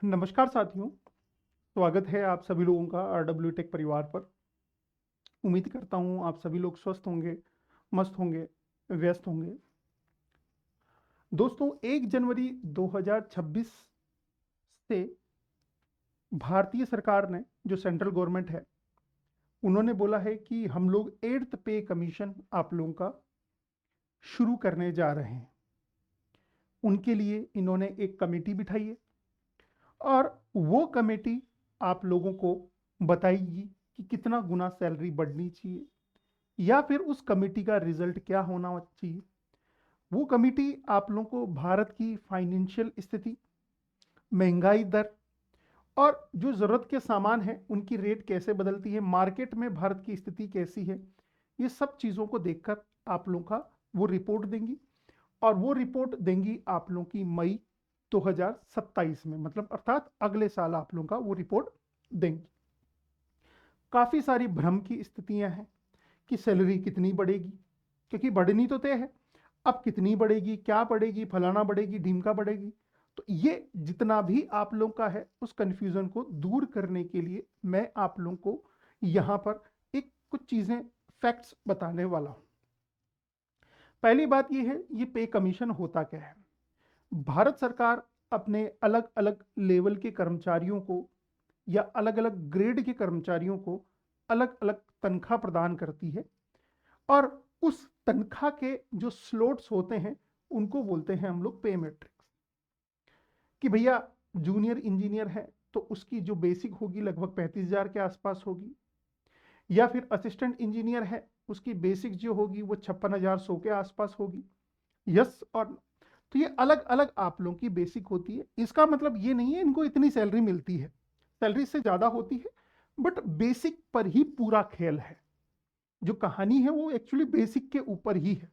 नमस्कार साथियों, स्वागत है आप सभी लोगों का RW टेक परिवार पर। उम्मीद करता हूँ आप सभी लोग स्वस्थ होंगे, मस्त होंगे, व्यस्त होंगे। दोस्तों, 1 जनवरी 2026 से भारतीय सरकार ने, जो सेंट्रल गवर्नमेंट है, उन्होंने बोला है कि हम लोग 8th पे कमीशन आप लोगों का शुरू करने जा रहे हैं। उनके लिए इन्होंने एक कमेटी बिठाई है और वो कमेटी आप लोगों को बताएगी कि कितना गुना सैलरी बढ़नी चाहिए या फिर उस कमेटी का रिजल्ट क्या होना चाहिए। वो कमेटी आप लोगों को भारत की फाइनेंशियल स्थिति, महंगाई दर और जो ज़रूरत के सामान हैं उनकी रेट कैसे बदलती है, मार्केट में भारत की स्थिति कैसी है, ये सब चीज़ों को देखकर आप लोगों का वो रिपोर्ट देंगी। और वो रिपोर्ट देंगी आप लोगों की मई 2027 में, मतलब अर्थात अगले साल आप लोगों का वो रिपोर्ट देंगी। काफ़ी सारी भ्रम की स्थितियां हैं कि सैलरी कितनी बढ़ेगी, क्योंकि बढ़नी तो तय है। अब कितनी बढ़ेगी, क्या बढ़ेगी, फलाना बढ़ेगी, ढीमका बढ़ेगी, तो ये जितना भी आप लोगों का है उस कन्फ्यूज़न को दूर करने के लिए मैं आप लोगों को यहाँ पर एक कुछ चीज़ें, फैक्ट्स बताने वाला हूँ। पहली बात ये है, ये पे कमीशन होता क्या है। भारत सरकार अपने अलग अलग लेवल के कर्मचारियों को या अलग अलग ग्रेड के कर्मचारियों को अलग अलग तनख्वाह प्रदान करती है और उस तनख्वाह के जो स्लॉट्स होते हैं उनको बोलते हैं हम लोग पे मैट्रिक्स। कि भैया जूनियर इंजीनियर है तो उसकी जो बेसिक होगी लगभग 35,000 के आसपास होगी, या फिर असिस्टेंट इंजीनियर है उसकी बेसिक जो होगी वो 56,100 के आसपास होगी। यस और no? तो ये अलग अलग आप लोगों की बेसिक होती है। इसका मतलब ये नहीं है इनको इतनी सैलरी मिलती है, सैलरी से ज़्यादा होती है, बट बेसिक पर ही पूरा खेल है। जो कहानी है वो एक्चुअली बेसिक के ऊपर ही है।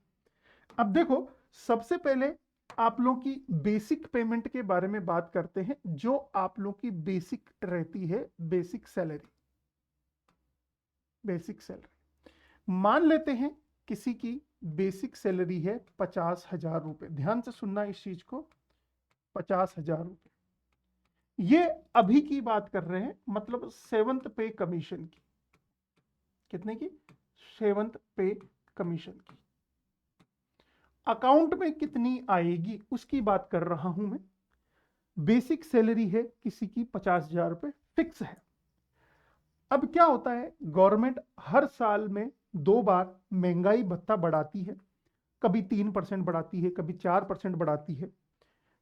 अब देखो, सबसे पहले आप लोगों की बेसिक पेमेंट के बारे में बात करते हैं। जो आप लोगों की बेसिक रहती है, बेसिक सैलरी, बेसिक सैलरी मान लेते हैं किसी की बेसिक सैलरी है 50,000 रुपये। ध्यान से सुनना इस चीज को, 50,000 रुपये। ये अभी की बात कर रहे हैं, मतलब 7th पे कमीशन की। कितने की? 7th पे कमीशन की। अकाउंट में कितनी आएगी उसकी बात कर रहा हूं मैं। बेसिक सैलरी है किसी की 50,000 रुपये, फिक्स है। अब क्या होता है, गवर्नमेंट हर साल में 2 बार महंगाई भत्ता बढ़ाती है। कभी 3% बढ़ाती है, कभी 4% बढ़ाती है,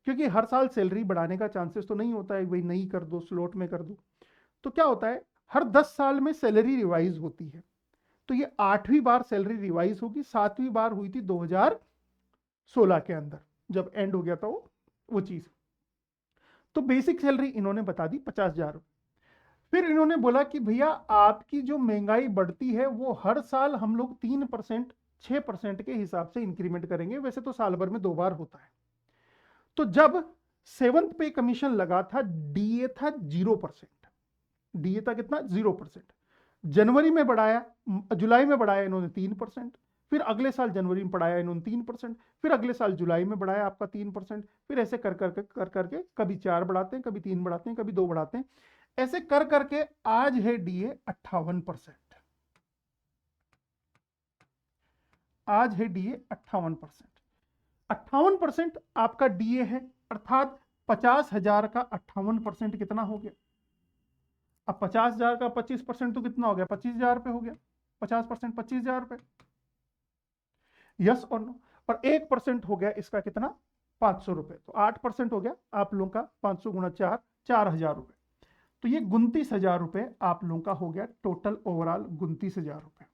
क्योंकि हर साल सैलरी बढ़ाने का चांसेस तो नहीं होता है, भाई नहीं कर दो, स्लॉट में कर दो। तो क्या होता है, हर 10 साल में सैलरी रिवाइज होती है। तो ये 8वीं बार सैलरी रिवाइज होगी। 7वीं बार हुई थी 2016 के अंदर, जब एंड हो गया था वो चीज। तो बेसिक सैलरी इन्होंने बता दी 50,000। फिर इन्होंने बोला कि भैया आपकी जो महंगाई बढ़ती है वो हर साल हम लोग 3%, 6% के हिसाब से इंक्रीमेंट करेंगे। वैसे तो साल भर में 2 बार होता है। तो जब 7th पे कमीशन लगा था, डीए था 0%। डीए था कितना? 0%। जनवरी में बढ़ाया, जुलाई में बढ़ाया इन्होंने 3%। फिर अगले साल जनवरी में बढ़ाया इन्होंने 3%। फिर अगले साल जुलाई में बढ़ाया आपका 3%। फिर ऐसे कर करके कभी 4 बढ़ाते हैं, कभी 3 बढ़ाते हैं, कभी 2 बढ़ाते हैं। ऐसे कर करके आज है डीए 58%। आज है डीए 58%। 58% आपका डीए है, अर्थात 50,000 का 58% कितना हो गया? अब 50,000 का 25% तो कितना हो गया? 25,000 रुपये हो गया। 50% 25,000 रुपये। यस और नो? और 1% हो गया इसका कितना? 500 रुपये। तो 8% हो गया आप लोगों का 500 गुणा 4, 4,000 रुपये। तो ये 29,000 रुपये आप लोगों का हो गया टोटल, ओवरऑल 29,000 रुपये।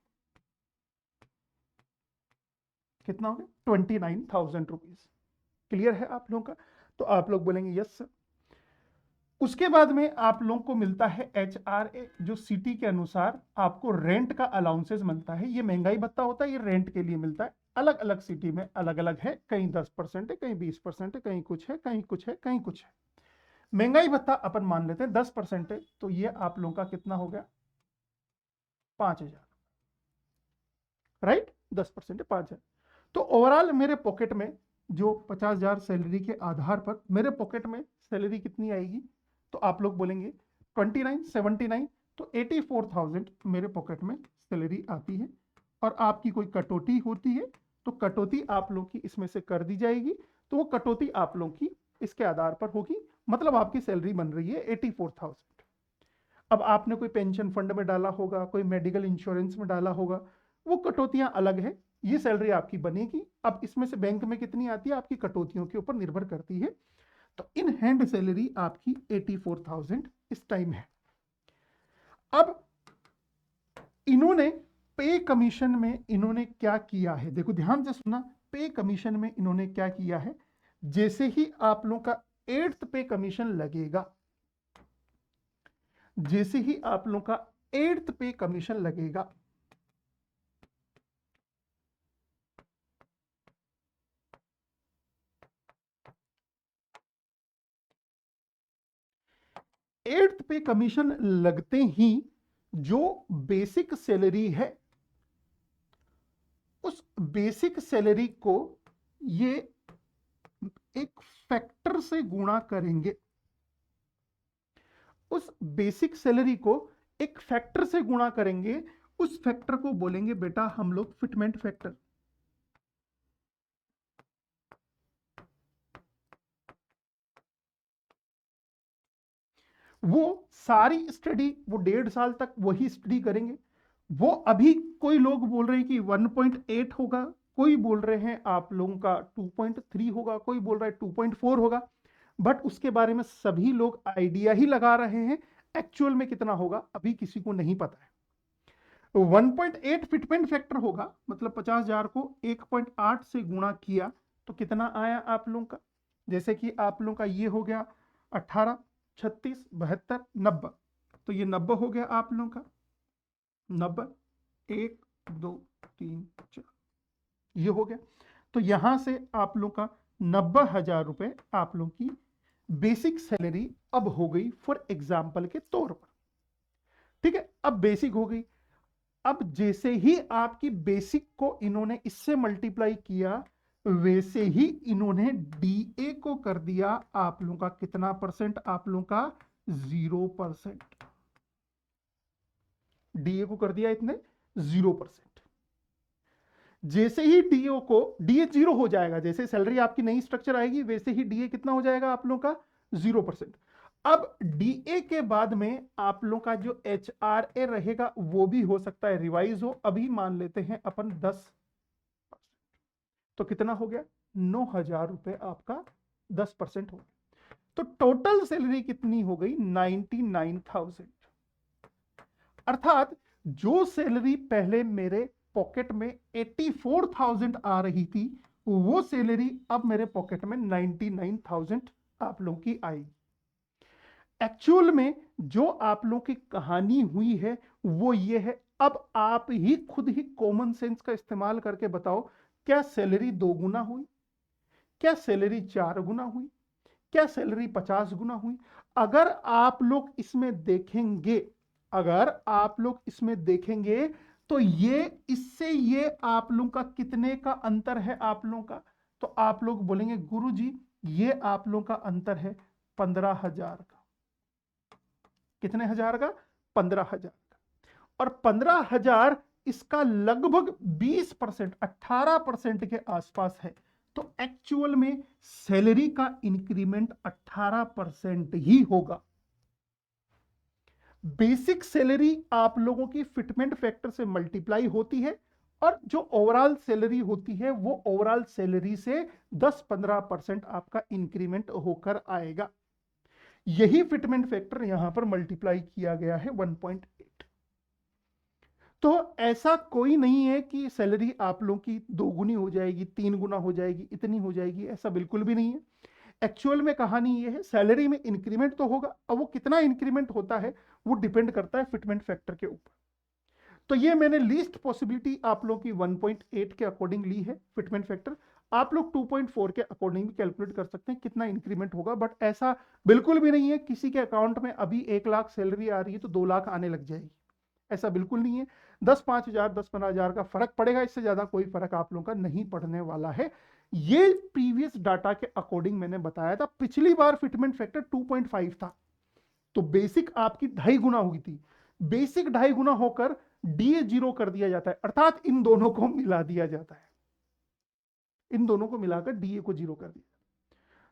कितना हो गया? 29,000 रुपीज। क्लियर है आप लोगों का? तो आप लोग बोलेंगे यस सर। उसके बाद में आप लोगों को मिलता है HRA, जो सिटी के अनुसार आपको रेंट का अलाउंसेस मिलता है। ये महंगाई भत्ता होता है, ये रेंट के लिए मिलता है। अलग अलग सिटी में अलग अलग है, कहीं 10% है, कहीं 20% है, कहीं कुछ है, कहीं कुछ है, कहीं कुछ है। महंगाई भत्ता अपन मान लेते हैं 10% है, तो ये आप लोगों का कितना हो गया? 5,000। राइट? 10% है 5,000। तो ओवरऑल मेरे पॉकेट में जो 50,000 सैलरी के आधार पर मेरे पॉकेट में सैलरी कितनी आएगी? तो आप लोग बोलेंगे 29, 79, तो 84,000 मेरे पॉकेट में सैलरी आती है। और आपकी कोई कटौती होती है तो कटौती आप लोग की इसमें से कर दी जाएगी, तो वो कटौती आप लोग की इसके आधार पर होगी, मतलब आपकी सैलरी बन रही है 84,000। अब आपने कोई पेंशन फंड में डाला होगा, कोई मेडिकल इंश्योरेंस में डाला होगा, वो कटौतियां अलग है, ये सैलरी आपकी बनेगी। अब इसमें से बैंक में कितनी आती है आपकी कटौतियों के ऊपर निर्भर करती है। तो इन हैंड सैलरी आपकी 84,000 इस टाइम है। अब इन्होंने पे कमीशन में इन्होंने क्या किया है, देखो ध्यान से सुना, पे कमीशन में इन्होंने क्या किया है। जैसे ही आप लोगों का 8th पे कमीशन लगेगा, जैसे ही आप लोगों का 8th पे कमीशन लगेगा, एट्थ पे कमीशन लगते ही जो बेसिक सैलरी है, उस बेसिक सैलरी को ये एक फैक्टर से गुणा करेंगे। उस बेसिक सैलरी को एक फैक्टर से गुणा करेंगे, उस फैक्टर को बोलेंगे बेटा हम लोग फिटमेंट फैक्टर। वो सारी स्टडी वो 1.5 साल तक वही स्टडी करेंगे। वो अभी कोई लोग बोल रहे हैं कि 1.8 होगा, कोई बोल रहे हैं आप लोगों का 2.3 होगा, कोई बोल रहा है 2.4 होगा, बट उसके बारे में सभी लोग आइडिया ही लगा रहे हैं। एक्चुअल में कितना होगा अभी किसी को नहीं पता है। 1.8 फिटमेंट फैक्टर होगा, मतलब 50,000 को 1.8 से गुणा किया तो कितना आया आप लोगों का। जैसे कि आप लोगों का ये हो गया 18, 36, 72, 90, तो ये 90 हो गया आप लोगों का। 90, 1, 2, 3, 4, ये हो गया। तो यहां से आप लोग का 90,000 रुपए आप लोग की बेसिक सैलरी अब हो गई, फॉर एग्जाम्पल के तौर पर। ठीक है, अब बेसिक हो गई। अब जैसे ही आपकी बेसिक को इन्होंने इससे मल्टीप्लाई किया, वैसे ही इन्होंने डीए को कर दिया आप लोगों का कितना परसेंट, आप लोगों का 0%। डीए को कर दिया इतने 0%। जैसे ही डीओ को डीए 0 हो जाएगा, जैसे सैलरी आपकी नई स्ट्रक्चर आएगी वैसे ही डीए कितना हो जाएगा आप लोगों का 0%। अब डीए के बाद में आप लोगों का जो एचआरए रहेगा वो भी हो सकता है रिवाइज हो। अभी मान लेते हैं अपन 10%, तो कितना हो गया 9,000 रुपए आपका 10% हो गया। तो टोटल सैलरी कितनी हो गई 99,000। अर्थात जो सैलरी पहले मेरे पॉकेट में 84,000 आ रही थी, वो सैलरी अब मेरे पॉकेट में 99,000 आप लोगों की आई। एक्चुअल में जो आप लोगों की कहानी हुई है वो ये है। अब आप ही खुद ही कॉमन सेंस का इस्तेमाल करके बताओ, क्या सैलरी 2 गुना हुई, क्या सैलरी 4 गुना हुई, क्या सैलरी 50 गुना हुई। अगर आप लोग इसमें देखेंगे, अगर आप लोग इसमें देखेंगे तो ये इससे ये आप लोगों का कितने का अंतर है आप लोगों का, तो आप लोग बोलेंगे गुरुजी ये आप लोगों का अंतर है 15,000 का। कितने हजार का 15,000 का। और 15,000 इसका लगभग 20%, 18% के आसपास है। तो एक्चुअल में सैलरी का इंक्रीमेंट 18% ही होगा। बेसिक सैलरी आप लोगों की फिटमेंट फैक्टर से मल्टीप्लाई होती है, और जो ओवरऑल सैलरी होती है वो ओवरऑल सैलरी से 10-15% आपका इंक्रीमेंट होकर आएगा। यही फिटमेंट फैक्टर यहां पर मल्टीप्लाई किया गया है 1.8। तो ऐसा कोई नहीं है कि सैलरी आप लोगों की 2 गुनी हो जाएगी, 3 गुना हो जाएगी, इतनी हो जाएगी, ऐसा बिल्कुल भी नहीं है। एक्चुअल में कहानी ये है, सैलरी में इंक्रीमेंट तो होगा, अब वो कितना इंक्रीमेंट होता है वो डिपेंड करता है फिटमेंट फैक्टर के ऊपर। तो ये मैंने लीस्ट पॉसिबिलिटी आप लोग की 1.8 के अकॉर्डिंग ली है फिटमेंट फैक्टर। आप लोग 2.4 के अकॉर्डिंग भी कैलकुलेट कर सकते हैं कितना इंक्रीमेंट होगा, बट ऐसा बिल्कुल भी नहीं है किसी के अकाउंट में अभी 1 लाख सैलरी आ रही है तो 2 लाख आने लग जाएगी, ऐसा बिल्कुल नहीं है। 10-5,000, 10-15,000 का फर्क पड़ेगा, इससे ज्यादा कोई फर्क आप लोगों का नहीं पड़ने वाला है। ये प्रीवियस डाटा के अकॉर्डिंग मैंने बताया था। पिछली बार फिटमेंट फैक्टर 2.5 था, तो बेसिक आपकी 2.5 गुना हुई थी, बेसिक 2.5 गुना होकर डीए 0 कर दिया जाता है, अर्थात इन दोनों को मिला दिया जाता है, इन दोनों को मिलाकर डीए को 0 कर दिया।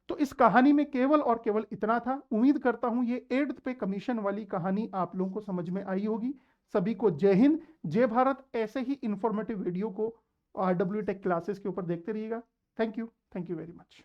तो इस कहानी में केवल और केवल इतना था। उम्मीद करता हूं ये 8th पे कमीशन वाली कहानी आप लोगों को समझ में आई होगी। सभी को जय हिंद, जय भारत। ऐसे ही इंफॉर्मेटिव वीडियो को RW टेक क्लासेस के ऊपर देखते रहिएगा। Thank you very much.